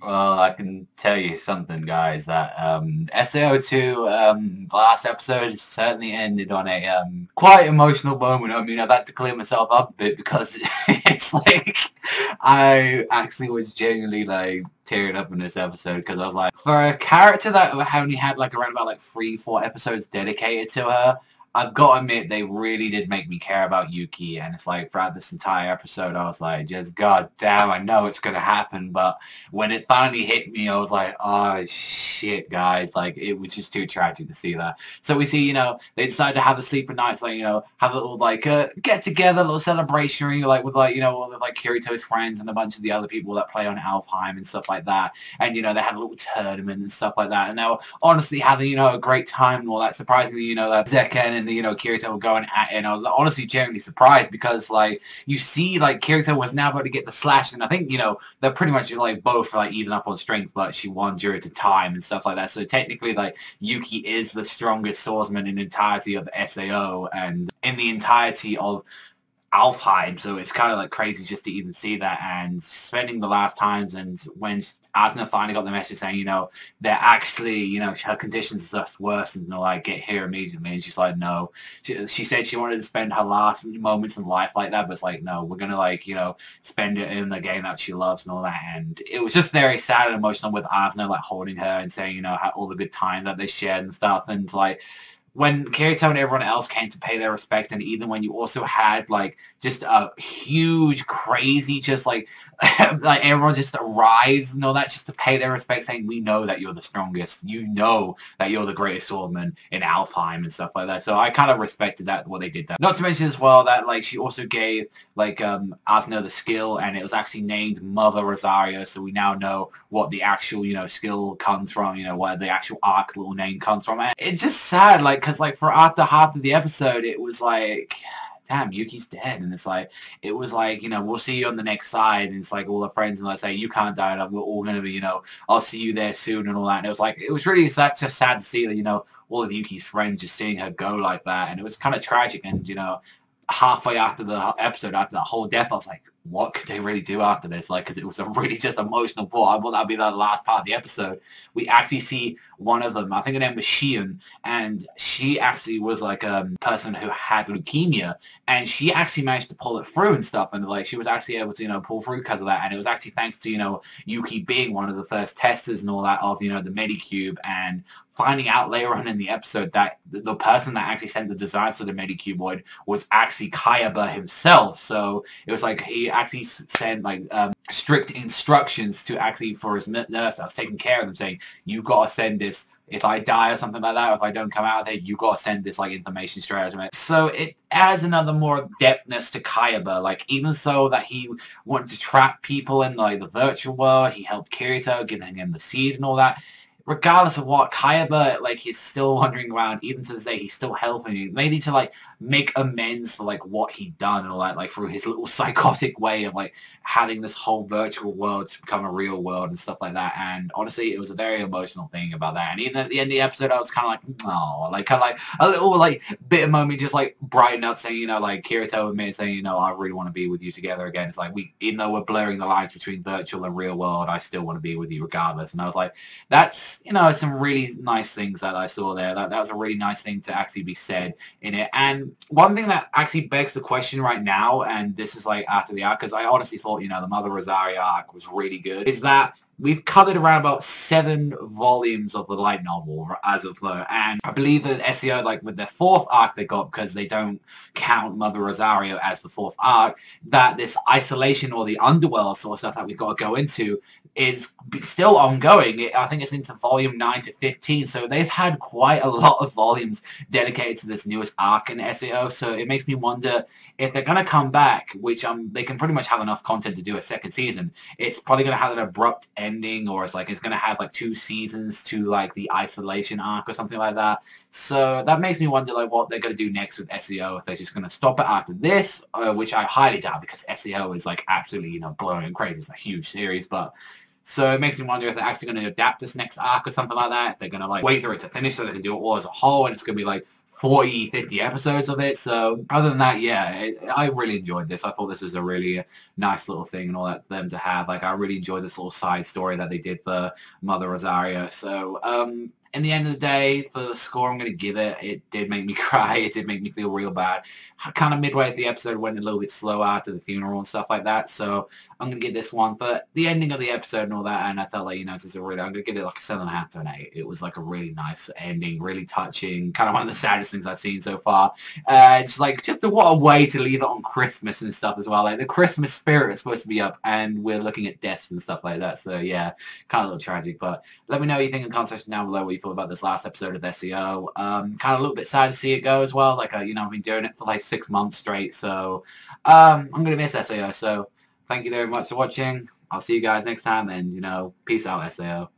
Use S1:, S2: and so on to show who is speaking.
S1: Well, I can tell you something, guys, that SAO2, the last episode certainly ended on a quite emotional moment. I mean, I've had to clear myself up a bit because it's like I actually was genuinely like tearing up in this episode because I was like, for a character that only had like around about like 3, 4 episodes dedicated to her, I've got to admit, they really did make me care about Yuki, and it's like throughout this entire episode, I was like, just god damn, I know it's gonna happen, but when it finally hit me, I was like, oh shit, guys, like it was just too tragic to see that. So we see, they decided to have a sleep at night, like, have a little like get together, little celebration, like with like, all of like Kirito's friends and a bunch of the other people that play on Alfheim and stuff like that, and they had a little tournament and stuff like that, and they were honestly having, a great time and all that. Surprisingly, that Zeken and Kirito were going at it, and I was honestly genuinely surprised because like you see like Kirito was now about to get the slash, and I think they're pretty much like both like even up on strength, but she won due to time and stuff like that. So technically like Yuki is the strongest swordsman in the entirety of the SAO and in the entirety of Alfheim, so it's kind of like crazy just to even see that, and spending the last times, and when Asuna finally got the message saying, they're actually, her conditions are just worse and they'll like get here immediately, and she's like, no. She said she wanted to spend her last moments in life like that, but it's like, no, we're gonna like, spend it in the game that she loves and all that, and it was just very sad and emotional with Asuna like holding her and saying, how all the good time that they shared and stuff, and like when Kirito and everyone else came to pay their respects, and even when you also had like just a huge, crazy, just like like everyone just arrives and all that just to pay their respects, saying we know that you're the strongest, you know that you're the greatest swordman in Alfheim and stuff like that. So I kind of respected that what they did there. Not to mention as well that like she also gave like Asuna the skill, and it was actually named Mother Rosario, so we now know what the actual skill comes from, where the actual arc little name comes from. And it's just sad, like, because like for after half of the episode it was like, damn, Yuki's dead, and it's like it was like, we'll see you on the next side, and it's like all the friends and they say you can't die, and we're all gonna be, I'll see you there soon and all that, and it was like it was really sad, just sad to see that, all of Yuki's friends just seeing her go like that, and it was kind of tragic, and halfway after the episode, after that whole death, I was like, what could they really do after this? Like, because it was a really just emotional part. I thought that'd be the last part of the episode. We actually see one of them, I think her name was Shion, and she actually was like a person who had leukemia, and she actually managed to pull it through and stuff, and like she was actually able to, pull through because of that, and it was actually thanks to, Yuki being one of the first testers and all that of, the Medicube, and finding out later on in the episode that the person that actually sent the designs to the Medicuboid was actually Kayaba himself. So it was like he actually sent like strict instructions to actually for his nurse that was taking care of them, saying you gotta send this. If I die or something like that, or if I don't come out of there, you gotta send this like information straight out to me. So it adds another more depthness to Kayaba. Like even so that he wanted to trap people in like the virtual world, he helped Kirito, giving him the seed and all that. Regardless of what, Kayaba, like, he's still wandering around, even to this day, he's still helping you. Maybe to, like, make amends for, like, what he'd done and all that, like, through his little psychotic way of, like, having this whole virtual world to become a real world and stuff like that. And honestly, it was a very emotional thing about that. And even at the end of the episode, I was kind of like, oh, like, kind of like a little, like, bit of moment just, like, brighten up, saying, like, Kirito and me saying, I really want to be with you together again. It's like, even though we're blurring the lines between virtual and real world, I still want to be with you regardless. And I was like, that's some really nice things that I saw there. That was a really nice thing to actually be said in it. And one thing that actually begs the question right now, and this is like after the arc, because I honestly thought, the Mother Rosario arc was really good, is that we've covered around about 7 volumes of the light novel as of now, and I believe that SEO, like with their 4th arc they got, because they don't count Mother Rosario as the 4th arc, that this isolation or the underworld sort of stuff that we've got to go into is still ongoing. I think it's into volume 9 to 15, so they've had quite a lot of volumes dedicated to this newest arc in SEO, so it makes me wonder if they're going to come back, which they can pretty much have enough content to do a 2nd season. It's probably going to have an abrupt ending, or it's going to have like 2 seasons to like the isolation arc or something like that. So that makes me wonder like what they're going to do next with SEO, if they're just going to stop it after this, which I highly doubt, because SEO is like absolutely blowing and crazy. It's a huge series, but so it makes me wonder if they're actually going to adapt this next arc or something like that. If they're going to like wait for it to finish so they can do it all as a whole, and it's going to be like 40, 50 episodes of it. So other than that, yeah, I really enjoyed this. I thought this was a really nice little thing and all that for them to have. Like, I really enjoyed this little side story that they did for Mother Rosario. So, in the end of the day, for the score I'm going to give it, it did make me cry. It did make me feel real bad. Kind of midway at the episode went a little bit slow after the funeral and stuff like that. So I'm going to give this one for the ending of the episode and all that. And I felt like, this is a really, I'm going to give it like a 7.5 to an 8. It was like a really nice ending, really touching, kind of one of the saddest things I've seen so far. It's like, what a way to leave it on Christmas and stuff as well. Like, the Christmas spirit is supposed to be up and we're looking at deaths and stuff like that. So yeah, kind of a little tragic. But let me know what you think in the comment section down below, what you thought about this last episode of SEO. Kind of a little bit sad to see it go as well. Like, I've been doing it for like 6 months straight. So I'm going to miss SEO. So thank you very much for watching. I'll see you guys next time, and, peace out, SAO.